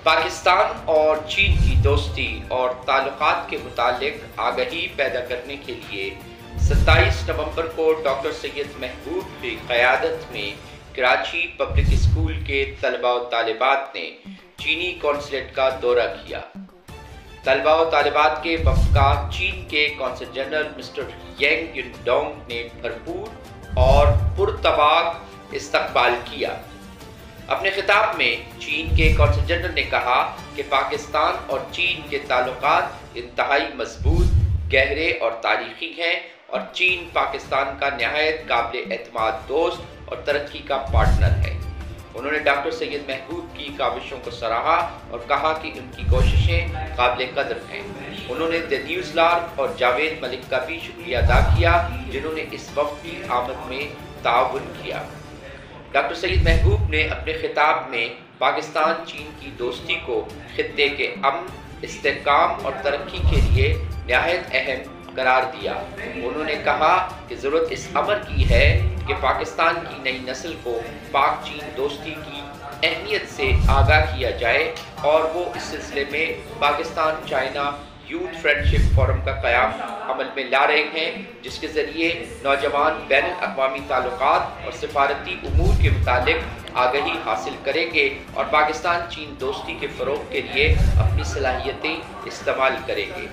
پاکستان اور چین کی دوستی اور تعلقات کے متعلق آگہی پیدا کرنے کے لیے 27 نومبر کو ڈاکٹر سید محبوب کی قیادت میں کراچی پبلک اسکول کے طلباء و طالبات نے چینی قونصلیٹ کا دورہ کیا۔ طلباء و طالبات کے وفد کا چین کے قونصل جنرل مسٹر ینگ یون ڈونگ نے بھرپور اور پرتواق استقبال کیا۔ اپنے خطاب میں چین کے قونصل جنرل نے کہا کہ پاکستان اور چین کے تعلقات انتہائی مضبوط، گہرے اور تاریخی ہیں اور چین پاکستان کا نہایت قابل اعتماد دوست اور ترقی کا پارٹنر ہے۔ انہوں نے ڈاکٹر سید محبوب کی کاوشوں کو سراہا اور کہا کہ ان کی کوششیں قابل قدر ہیں۔ انہوں نے دی نیوز لارک اور جاوید ملک کا بھی شکریہ ادا کیا جنہوں نے اس وفد کی آمد میں تعاون کیا۔ ڈاکٹر سید محبوب نے اپنے خطاب میں پاکستان چین کی دوستی کو خطے کے امن، استحکام اور ترقی کے لیے نہایت اہم قرار دیا۔ انہوں نے کہا کہ ضرورت اس امر کی ہے کہ پاکستان کی نئی نسل کو پاک چین دوستی کی اہمیت سے آگاہ کیا جائے اور وہ اس سلسلے میں Pakistan China youth friendship forum کا قیام عمل میں لا رہے ہیں، جس کے ذریعے نوجوان بین الاقوامی تعلقات اور سفارتی امور کے متعلق آگہی حاصل کریں گے اور پاکستان چین دوستی کے فروغ کے لیے اپنی صلاحیتیں استعمال کریں گے۔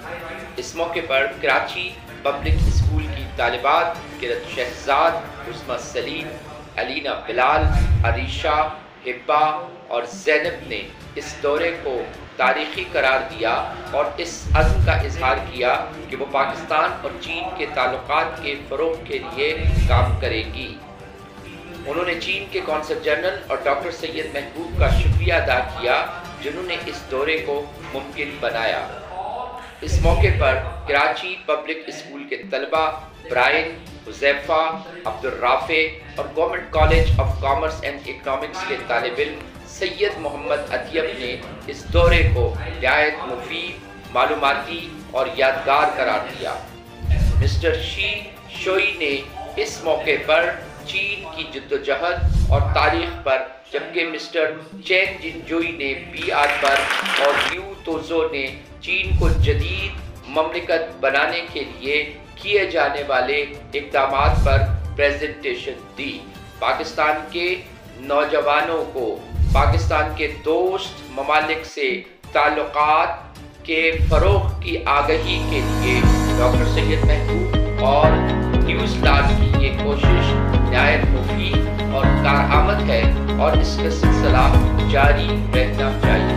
اس موقع پر کراچی پبلک اسکول کی طالبات قرت شہزاد، عظمیٰ سلیم، علینا بلال، عریشہ، ہبہ اور زینب نے اس دورے کو تاریخی قرار دیا اور اس عزم کا اظہار کیا کہ وہ پاکستان اور چین کے تعلقات کے فروغ کے لیے کام کرے گی۔ انہوں نے چین کے قونصل جنرل اور ڈاکٹر سید محبوب کا شکریہ ادا کیا جنہوں نے اس دورے کو ممکن بنایا۔ اس موقع پر کراچی پبلک اسکول کے طلبہ برائن، حذیفہ، عبدالرافع اور government college of commerce and economics کے طالب علم سید محمد اطیب نے اس دورے کو نہایت مفید، معلوماتی اور یادگار قرار دیا۔ مسٹر شی شوئی نے اس موقع پر چین کی جدوجہد اور تاریخ پر، جبکہ مسٹر چین جن جوئی نے بیعت پر اور لیو توزو نے چین کو جدید مملکت بنانے کے لیے کیے جانے والے اقدامات پر پریزنٹیشن دی۔ پاکستان کے نوجوانوں کو پاکستان کے دوست ممالک سے تعلقات کے فروغ کی آگہی کے لیے ڈاکٹر سید محبوب اور نیوز لارک کی یہ کوشش نہایت مفید اور کارآمد ہے اور اس کا سلسلہ جاری رہنا چاہیے۔